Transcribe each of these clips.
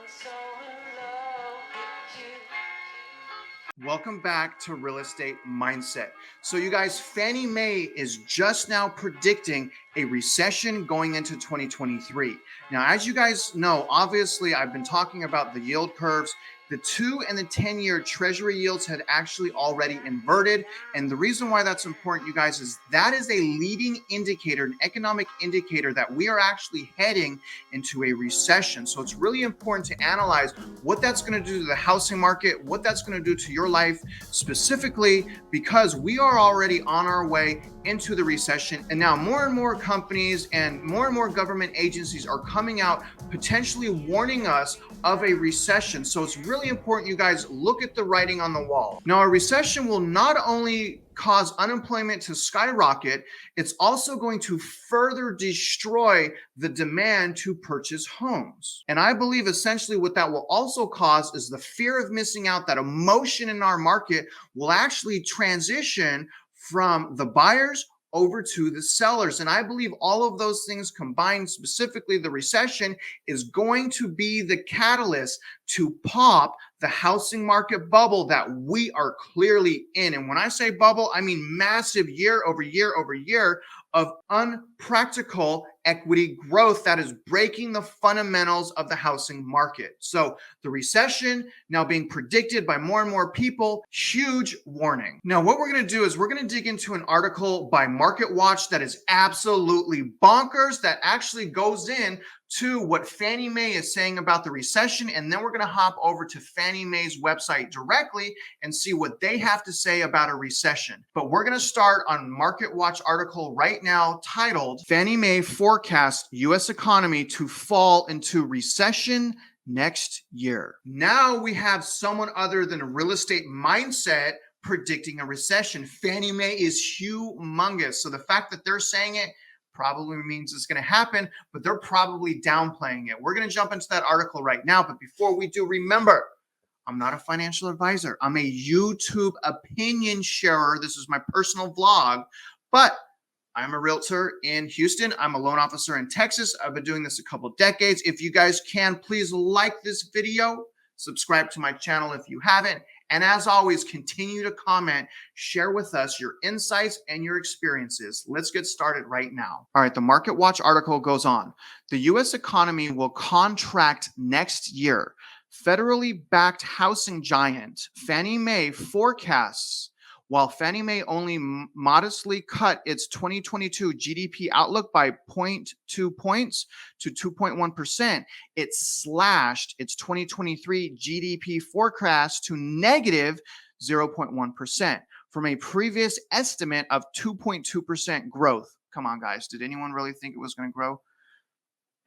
so in love with you. Welcome back to Real Estate Mindset. So you guys, Fannie Mae is just now predicting a recession going into 2023. Now, as you guys know, obviously I've been talking about the yield curves. The 2 and the 10-year treasury yields had actually already inverted. And the reason why that's important, you guys, is that is a leading indicator, an economic indicator that we are actually heading into a recession. So it's really important to analyze what that's going to do to the housing market, what that's going to do to your life specifically, because we are already on our way into the recession. And now more and more companies and more government agencies are coming out potentially warning us of a recession. So it's really important you guys look at the writing on the wall. Now, a recession will not only cause unemployment to skyrocket, it's also going to further destroy the demand to purchase homes. And I believe essentially what that will also cause is the fear of missing out. That emotion in our market will actually transition from the buyers over to the sellers. And I believe all of those things combined, specifically the recession, is going to be the catalyst to pop the housing market bubble that we are clearly in. And when I say bubble, I mean massive year over year over year of unpractical equity growth that is breaking the fundamentals of the housing market. So the recession now being predicted by more and more people, huge warning. Now, what we're going to do is we're going to dig into an article by Market Watch that is absolutely bonkers, that actually goes in to what Fannie Mae is saying about the recession. And then we're going to hop over to Fannie Mae's website directly and see what they have to say about a recession. But we're going to start on Market Watch article right now titled Fannie Mae Forecasts U.S. Economy to Fall into Recession Next Year. Now we have someone other than a Real Estate Mindset predicting a recession. Fannie Mae is humongous. So the fact that they're saying it probably means it's going to happen, but they're probably downplaying it. We're going to jump into that article right now. But before we do, remember, I'm not a financial advisor. I'm a YouTube opinion sharer. This is my personal vlog, but I'm a realtor in Houston. I'm a loan officer in Texas. I've been doing this a couple decades. If you guys can, please like this video, subscribe to my channel if you haven't. And as always, continue to comment, share with us your insights and your experiences. Let's get started right now. All right, the Market Watch article goes on. The U.S. economy will contract next year. Federally backed housing giant Fannie Mae forecasts, while Fannie Mae only modestly cut its 2022 GDP outlook by 0.2 points to 2.1%, it slashed its 2023 GDP forecast to negative 0.1% from a previous estimate of 2.2% growth. Come on, guys. Did anyone really think it was going to grow?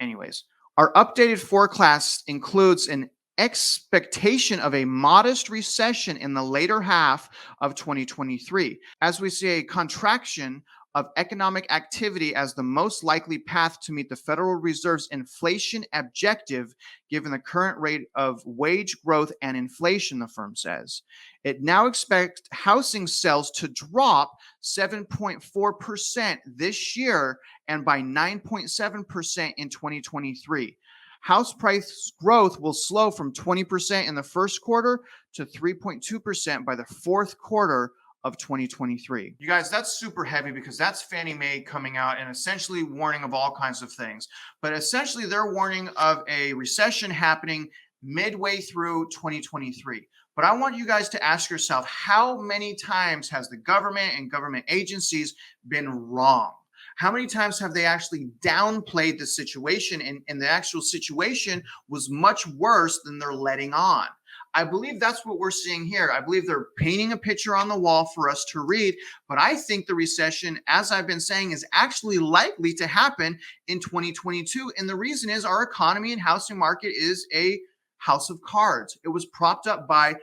Anyways, our updated forecast includes an expectation of a modest recession in the later half of 2023, as we see a contraction of economic activity as the most likely path to meet the Federal Reserve's inflation objective, given the current rate of wage growth and inflation, the firm says. It now expects housing sales to drop 7.4% this year and by 9.7% in 2023. House price growth will slow from 20% in the first quarter to 3.2% by the fourth quarter of 2023. You guys, that's super heavy because that's Fannie Mae coming out and essentially warning of all kinds of things. But essentially, they're warning of a recession happening midway through 2023. But I want you guys to ask yourself, how many times has the government and government agencies been wrong? How many times have they actually downplayed the situation and the actual situation was much worse than they're letting on? I believe that's what we're seeing here. I believe they're painting a picture on the wall for us to read, but I think the recession, as I've been saying, is actually likely to happen in 2022. And the reason is our economy and housing market is a house of cards. It was propped up by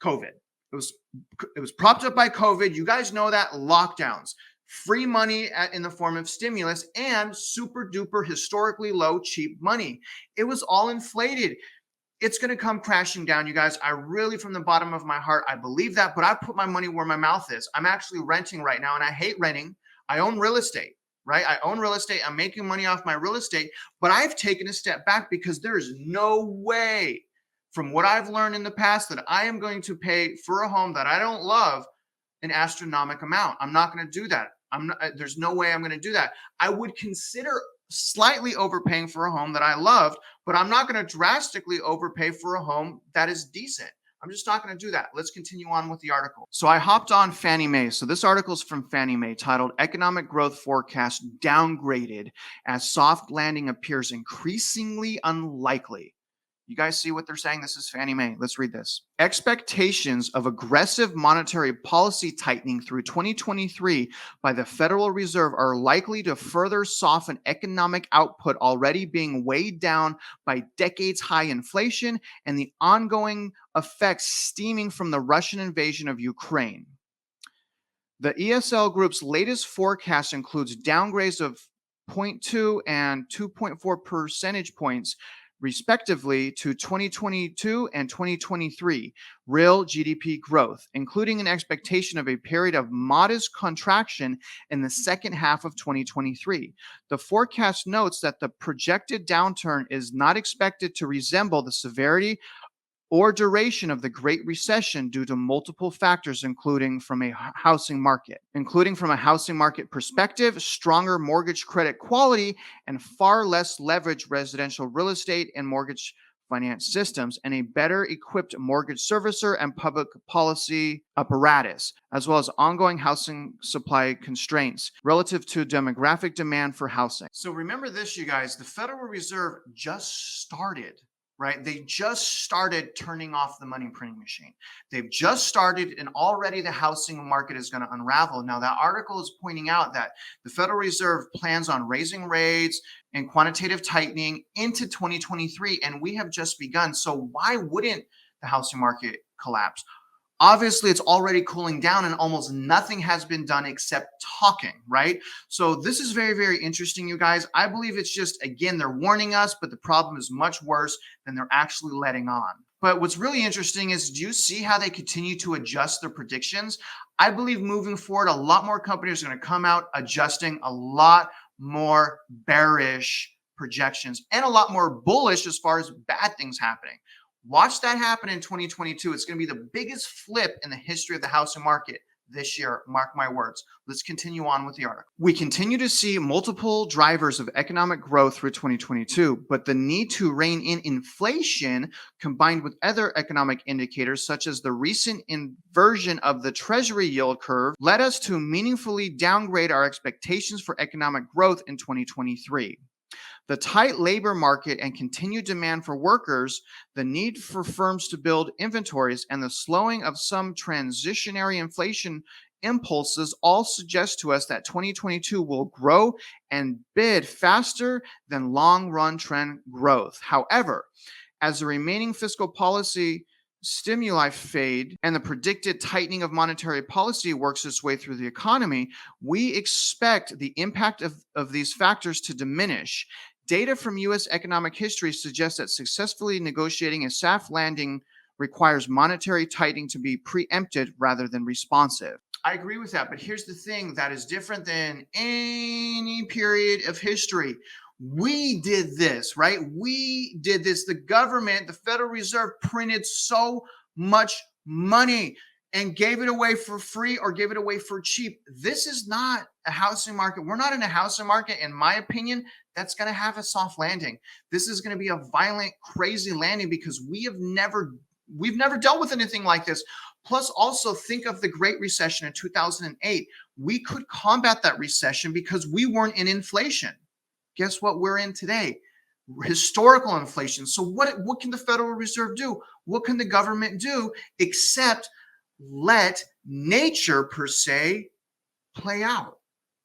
COVID. It was propped up by COVID. You guys know that. Lockdowns, free money in the form of stimulus, and super duper historically low, cheap money. It was all inflated. It's going to come crashing down, you guys. I really, from the bottom of my heart, I believe that, but I put my money where my mouth is. I'm actually renting right now, and I hate renting. I own real estate, right? I own real estate. I'm making money off my real estate, but I've taken a step back because there is no way from what I've learned in the past that I am going to pay for a home that I don't love an astronomical amount. I'm not going to do that. There's no way I'm going to do that. I would consider slightly overpaying for a home that I loved, but I'm not going to drastically overpay for a home that is decent. I'm just not going to do that. Let's continue on with the article. So I hopped on Fannie Mae. So this article is from Fannie Mae titled Economic Growth Forecast Downgraded as Soft Landing Appears Increasingly Unlikely. You guys see what they're saying? This is Fannie Mae. Let's read this. Expectations of aggressive monetary policy tightening through 2023 by the Federal Reserve are likely to further soften economic output already being weighed down by decades-high inflation and the ongoing effects stemming from the Russian invasion of Ukraine. The ESL Group's latest forecast includes downgrades of 0.2 and 2.4 percentage points respectively to 2022 and 2023 real GDP growth, including an expectation of a period of modest contraction in the second half of 2023. The forecast notes that the projected downturn is not expected to resemble the severity or duration of the Great Recession due to multiple factors, including from a housing market perspective, stronger mortgage credit quality, and far less leveraged residential real estate and mortgage finance systems, and a better equipped mortgage servicer and public policy apparatus, as well as ongoing housing supply constraints relative to demographic demand for housing. So remember this, you guys, the Federal Reserve just started. Right? They just started turning off the money printing machine. They've just started, and already the housing market is going to unravel. Now, that article is pointing out that the Federal Reserve plans on raising rates and quantitative tightening into 2023, and we have just begun. So why wouldn't the housing market collapse? Obviously, it's already cooling down and almost nothing has been done except talking, right? So this is very, very interesting, you guys. I believe it's just, again, they're warning us, but the problem is much worse than they're actually letting on. But what's really interesting is, do you see how they continue to adjust their predictions? I believe moving forward, a lot more companies are going to come out adjusting a lot more bearish projections and a lot more bullish as far as bad things happening. Watch that happen in 2022. It's going to be the biggest flip in the history of the housing market this year. Mark my words. Let's continue on with the article. We continue to see multiple drivers of economic growth through 2022, but the need to rein in inflation combined with other economic indicators such as the recent inversion of the Treasury yield curve led us to meaningfully downgrade our expectations for economic growth in 2023. The tight labor market and continued demand for workers, the need for firms to build inventories, and the slowing of some transitionary inflation impulses all suggest to us that 2022 will grow and bid faster than long-run trend growth. However, as the remaining fiscal policy stimuli fade and the predicted tightening of monetary policy works its way through the economy, we expect the impact of these factors to diminish. Data from U.S. economic history suggests that successfully negotiating a soft landing requires monetary tightening to be preempted rather than responsive. I agree with that, but here's the thing that is different than any period of history. We did this, right? We did this. The government, the Federal Reserve, printed so much money and gave it away for free or gave it away for cheap. This is not a housing market. We're not in a housing market, in my opinion, that's going to have a soft landing. This is going to be a violent, crazy landing because we've never dealt with anything like this. Plus, also think of the Great Recession in 2008. We could combat that recession because we weren't in inflation. Guess what we're in today? Historical inflation. So what can the Federal Reserve do? What can the government do except let nature per se play out?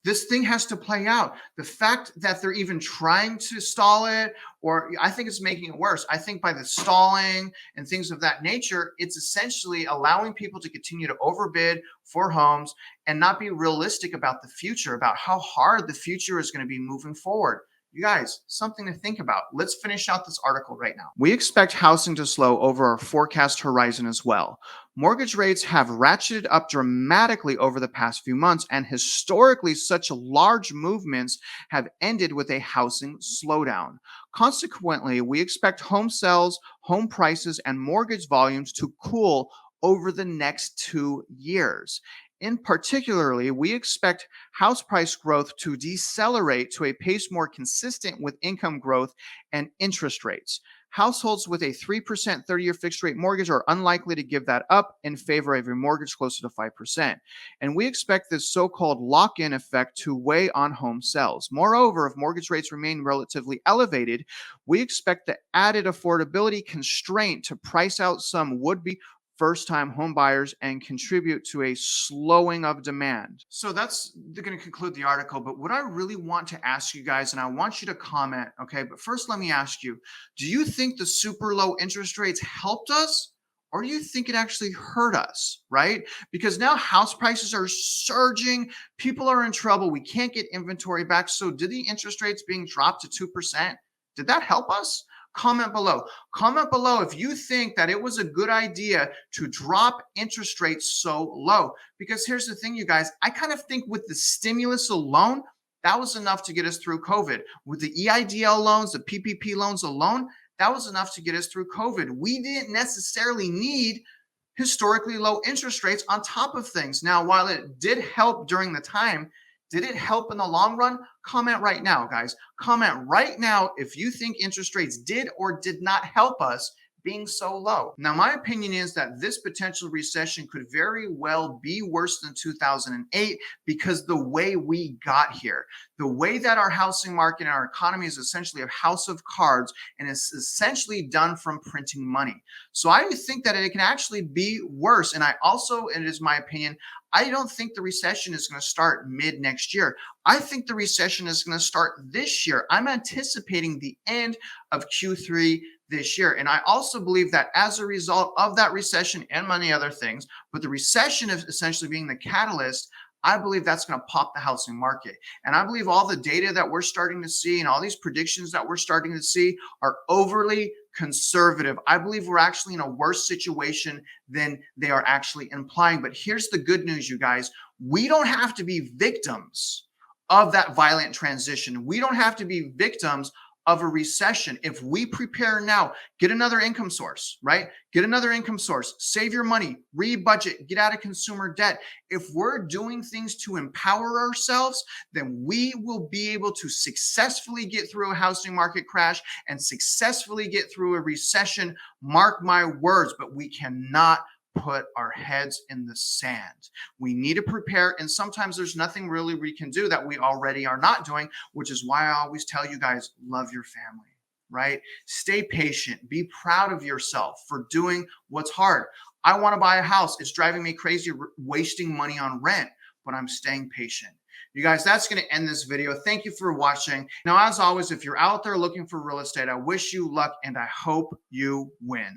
This thing has to play out. The fact that they're even trying to stall it, or I think it's making it worse. I think by the stalling and things of that nature, it's essentially allowing people to continue to overbid for homes and not be realistic about the future, about how hard the future is going to be moving forward. You guys, something to think about. Let's finish out this article right now. We expect housing to slow over our forecast horizon as well. Mortgage rates have ratcheted up dramatically over the past few months, and historically, such large movements have ended with a housing slowdown. Consequently, we expect home sales, home prices, and mortgage volumes to cool over the next 2 years. In particularly, we expect house price growth to decelerate to a pace more consistent with income growth and interest rates. Households with a 3% 30-year fixed rate mortgage are unlikely to give that up in favor of a mortgage closer to 5%. And we expect this so-called lock-in effect to weigh on home sales. Moreover, if mortgage rates remain relatively elevated, we expect the added affordability constraint to price out some would-be first-time home buyers and contribute to a slowing of demand. So that's going to conclude the article. But what I really want to ask you guys, and I want you to comment, okay? But first, let me ask you, do you think the super low interest rates helped us? Or do you think it actually hurt us, right? Because now house prices are surging. People are in trouble. We can't get inventory back. So did the interest rates being dropped to 2%, did that help us? Comment below. Comment below if you think that it was a good idea to drop interest rates so low. Because here's the thing, you guys, I kind of think with the stimulus alone, that was enough to get us through COVID. With the EIDL loans, the PPP loans alone, that was enough to get us through COVID. We didn't necessarily need historically low interest rates on top of things. Now, while it did help during the time, did it help in the long run? Comment right now, guys. Comment right now if you think interest rates did or did not help us being so low. Now, my opinion is that this potential recession could very well be worse than 2008 because the way we got here, the way that our housing market and our economy is essentially a house of cards and is essentially done from printing money. So I think that it can actually be worse. And I also, it is my opinion, I don't think the recession is going to start mid next year. I think the recession is going to start this year. I'm anticipating the end of Q3 this year. And I also believe that as a result of that recession and many other things, but the recession is essentially being the catalyst, I believe that's going to pop the housing market. And I believe all the data that we're starting to see and all these predictions that we're starting to see are overly conservative. I believe we're actually in a worse situation than they are actually implying. But here's the good news, you guys. We don't have to be victims of that violent transition. We don't have to be victims of a recession. If we prepare now, get another income source, right? Get another income source, save your money, re-budget, get out of consumer debt. If we're doing things to empower ourselves, then we will be able to successfully get through a housing market crash and successfully get through a recession. Mark my words, but we cannot put our heads in the sand. We need to prepare, and sometimes there's nothing really we can do that we already are not doing, which is why I always tell you guys, love your family, right? Stay patient. Be proud of yourself for doing what's hard. I want to buy a house. It's driving me crazy, wasting money on rent, but I'm staying patient. You guys, that's going to end this video. Thank you for watching. Now, as always, if you're out there looking for real estate, I wish you luck and I hope you win.